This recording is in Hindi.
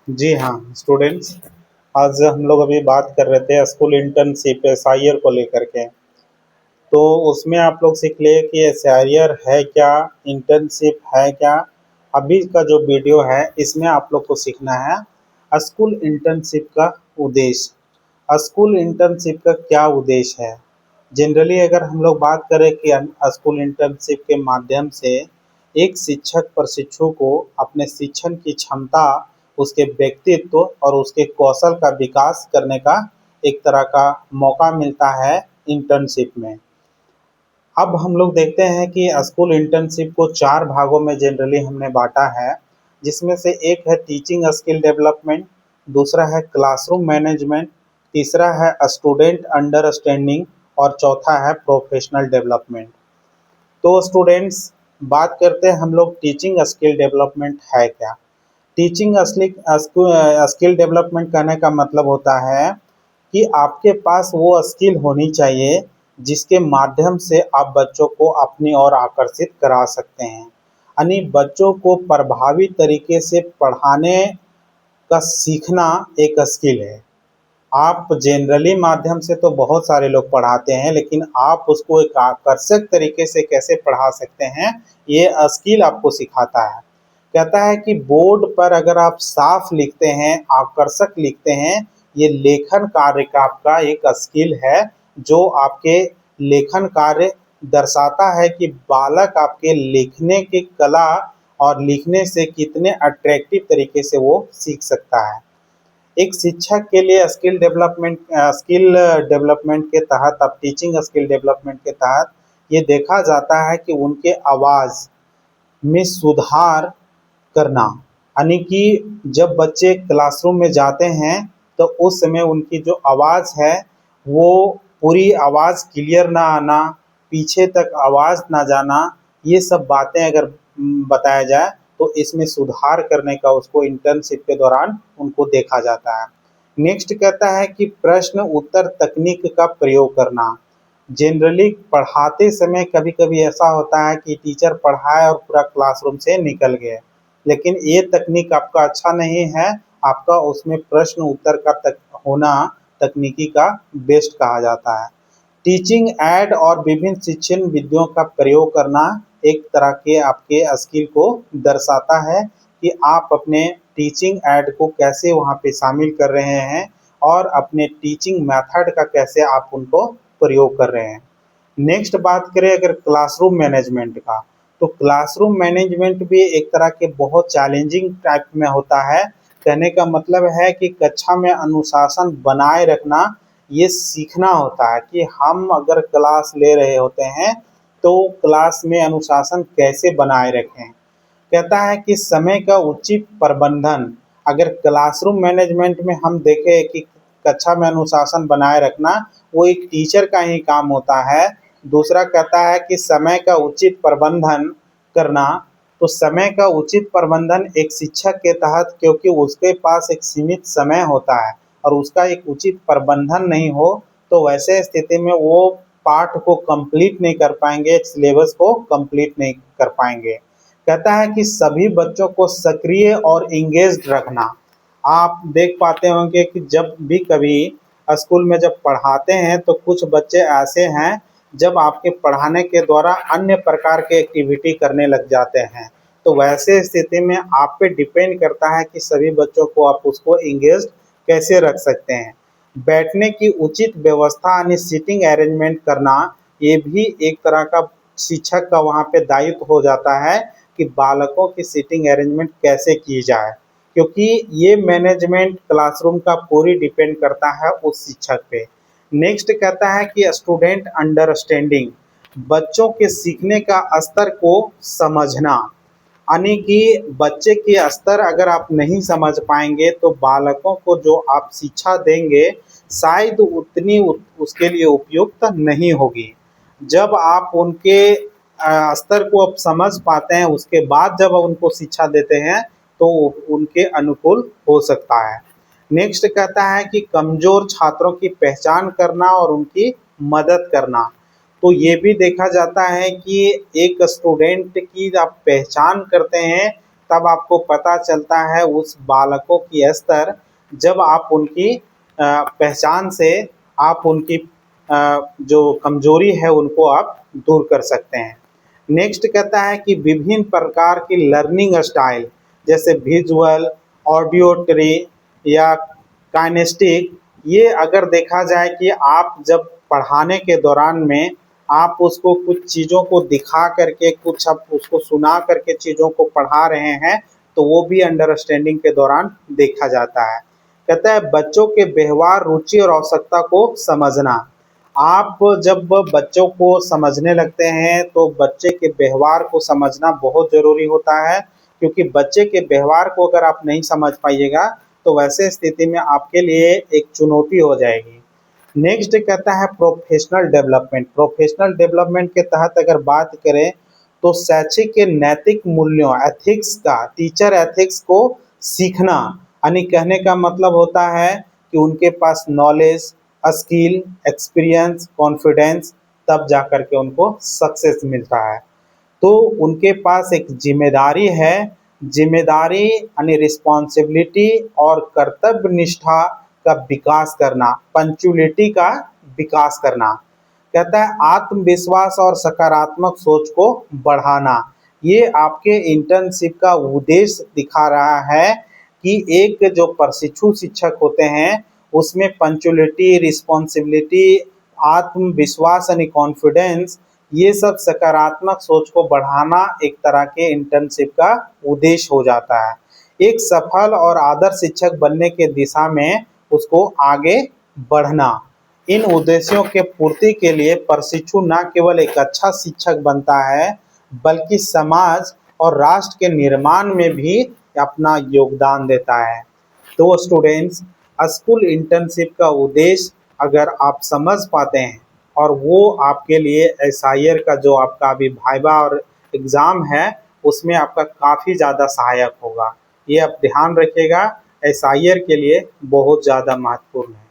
जी हाँ, स्टूडेंट्स। आज हम लोग अभी बात कर रहे थे स्कूल इंटर्नशिप एसआईआर को लेकर के। तो उसमें आप लोग सीख लिए कि एसआईआर है क्या, इंटर्नशिप है क्या। अभी का जो वीडियो है इसमें आप लोग को सीखना है स्कूल इंटर्नशिप का उद्देश्य। स्कूल इंटर्नशिप का क्या उद्देश्य है। जनरली अगर हम लोग बात करें कि स्कूल इंटर्नशिप के माध्यम से एक शिक्षक प्रशिक्षु को अपने शिक्षण की क्षमता, उसके व्यक्तित्व और उसके कौशल का विकास करने का एक तरह का मौका मिलता है इंटर्नशिप में। अब हम लोग देखते हैं कि स्कूल इंटर्नशिप को 4 भागों में जनरली हमने बाँटा है, जिसमें से एक है टीचिंग स्किल डेवलपमेंट, दूसरा है क्लासरूम मैनेजमेंट, तीसरा है स्टूडेंट अंडरस्टैंडिंग और चौथा है प्रोफेशनल डेवलपमेंट। तो स्टूडेंट्स, बात करते हैं हम लोग टीचिंग स्किल डेवलपमेंट है क्या। टीचिंग स्किल डेवलपमेंट कहने का मतलब होता है कि आपके पास वो स्किल होनी चाहिए जिसके माध्यम से आप बच्चों को अपनी ओर आकर्षित करा सकते हैं। यानी बच्चों को प्रभावी तरीके से पढ़ाने का सीखना एक स्किल है। आप जनरली माध्यम से तो बहुत सारे लोग पढ़ाते हैं, लेकिन आप उसको एक आकर्षक तरीके से कैसे पढ़ा सकते हैं, ये स्किल आपको सिखाता है। कहता है कि बोर्ड पर अगर आप साफ लिखते हैं, आकर्षक लिखते हैं, ये लेखन कार्य का आपका एक स्किल है, जो आपके लेखन कार्य दर्शाता है कि बालक आपके लिखने की कला और लिखने से कितने अट्रैक्टिव तरीके से वो सीख सकता है। एक शिक्षक के लिए स्किल डेवलपमेंट के तहत, अब टीचिंग स्किल डेवलपमेंट के तहत ये देखा जाता है कि उनके आवाज़ में सुधार करना। यानी कि जब बच्चे क्लासरूम में जाते हैं तो उस समय उनकी जो आवाज़ है वो पूरी आवाज़ क्लियर ना आना, पीछे तक आवाज़ ना जाना, ये सब बातें अगर बताया जाए तो इसमें सुधार करने का उसको इंटर्नशिप के दौरान उनको देखा जाता है। नेक्स्ट कहता है कि प्रश्न उत्तर तकनीक का प्रयोग करना। जनरली पढ़ाते समय कभी कभी ऐसा होता है कि टीचर पढ़ाए और पूरा क्लासरूम से निकल गए, लेकिन ये तकनीक आपका अच्छा नहीं है। आपका उसमें प्रश्न उत्तर का होना तकनीकी का बेस्ट कहा जाता है। टीचिंग ऐड और विभिन्न शिक्षण विधियों का प्रयोग करना एक तरह के आपके स्किल को दर्शाता है कि आप अपने टीचिंग ऐड को कैसे वहाँ पे शामिल कर रहे हैं और अपने टीचिंग मेथड का कैसे आप उनको प्रयोग कर रहे हैं। नेक्स्ट बात करें अगर क्लासरूम मैनेजमेंट का, तो क्लासरूम मैनेजमेंट भी एक तरह के बहुत चैलेंजिंग टाइप में होता है। कहने का मतलब है कि कक्षा में अनुशासन बनाए रखना, ये सीखना होता है कि हम अगर क्लास ले रहे होते हैं तो क्लास में अनुशासन कैसे बनाए रखें। कहता है कि समय का उचित प्रबंधन, अगर क्लासरूम मैनेजमेंट में हम देखें कि कक्षा में अनुशासन बनाए रखना वो एक टीचर का ही काम होता है। दूसरा कहता है कि समय का उचित प्रबंधन करना, तो समय का उचित प्रबंधन एक शिक्षक के तहत, क्योंकि उसके पास एक सीमित समय होता है और उसका एक उचित प्रबंधन नहीं हो तो वैसे स्थिति में वो पाठ को कंप्लीट नहीं कर पाएंगे, सिलेबस को कंप्लीट नहीं कर पाएंगे। कहता है कि सभी बच्चों को सक्रिय और इंगेज्ड रखना। आप देख पाते होंगे कि जब भी कभी स्कूल में जब पढ़ाते हैं तो कुछ बच्चे ऐसे हैं जब आपके पढ़ाने के द्वारा अन्य प्रकार के एक्टिविटी करने लग जाते हैं। तो वैसे स्थिति में आप पे डिपेंड करता है कि सभी बच्चों को आप उसको इंगेज कैसे रख सकते हैं। बैठने की उचित व्यवस्था यानी सीटिंग अरेंजमेंट करना, ये भी एक तरह का शिक्षक का वहाँ पे दायित्व हो जाता है कि बालकों की सीटिंग अरेंजमेंट कैसे की जाए, क्योंकि ये मैनेजमेंट क्लासरूम का पूरी डिपेंड करता है उस शिक्षक पे। नेक्स्ट कहता है कि स्टूडेंट अंडरस्टैंडिंग, बच्चों के सीखने का स्तर को समझना। यानी कि बच्चे के स्तर अगर आप नहीं समझ पाएंगे तो बालकों को जो आप शिक्षा देंगे शायद उतनी उसके लिए उपयुक्त नहीं होगी। जब आप उनके स्तर को आप समझ पाते हैं उसके बाद जब उनको शिक्षा देते हैं तो उनके अनुकूल हो सकता है। नेक्स्ट कहता है कि कमज़ोर छात्रों की पहचान करना और उनकी मदद करना। तो ये भी देखा जाता है कि एक स्टूडेंट की आप पहचान करते हैं तब आपको पता चलता है उस बालकों की स्तर, जब आप उनकी पहचान से आप उनकी जो कमजोरी है उनको आप दूर कर सकते हैं। नेक्स्ट कहता है कि विभिन्न प्रकार की लर्निंग स्टाइल जैसे विजुअल, ऑडियोटरी या काइनेस्टिक, ये अगर देखा जाए कि आप जब पढ़ाने के दौरान में आप उसको कुछ चीज़ों को दिखा करके, कुछ आप उसको सुना करके चीज़ों को पढ़ा रहे हैं, तो वो भी अंडरस्टैंडिंग के दौरान देखा जाता है। कहता है बच्चों के व्यवहार, रुचि और आवश्यकता को समझना। आप जब बच्चों को समझने लगते हैं तो बच्चे के व्यवहार को समझना बहुत ज़रूरी होता है, क्योंकि बच्चे के व्यवहार को अगर आप नहीं समझ पाइएगा तो वैसे स्थिति में आपके लिए एक चुनौती हो जाएगी। नेक्स्ट कहता है प्रोफेशनल डेवलपमेंट। प्रोफेशनल डेवलपमेंट के तहत अगर बात करें तो शैक्षिक के नैतिक मूल्यों, एथिक्स का, टीचर एथिक्स को सीखना, यानी कहने का मतलब होता है कि उनके पास नॉलेज, स्किल, एक्सपीरियंस, कॉन्फिडेंस, तब जा कर के उनको सक्सेस मिलता है। तो उनके पास एक जिम्मेदारी है, जिम्मेदारी यानी रिस्पॉन्सिबिलिटी और कर्तव्य निष्ठा का विकास करना, पंक्चुअलिटी का विकास करना। कहता है आत्मविश्वास और सकारात्मक सोच को बढ़ाना। ये आपके इंटर्नशिप का उद्देश्य दिखा रहा है कि एक जो प्रशिक्षु शिक्षक होते हैं उसमें पंक्चुअलिटी, रिस्पॉन्सिबिलिटी, आत्मविश्वास यानी कॉन्फिडेंस, ये सब सकारात्मक सोच को बढ़ाना एक तरह के इंटर्नशिप का उद्देश्य हो जाता है। एक सफल और आदर्श शिक्षक बनने के दिशा में उसको आगे बढ़ना। इन उद्देश्यों के पूर्ति के लिए प्रशिक्षु न केवल एक अच्छा शिक्षक बनता है बल्कि समाज और राष्ट्र के निर्माण में भी अपना योगदान देता है। तो स्टूडेंट्स, स्कूल इंटर्नशिप का उद्देश्य अगर आप समझ पाते हैं और वो आपके लिए एसआईआर का जो आपका अभी वाइवा और एग्ज़ाम है उसमें आपका काफ़ी ज़्यादा सहायक होगा। ये आप ध्यान रखिएगा, एसआईआर के लिए बहुत ज़्यादा महत्वपूर्ण है।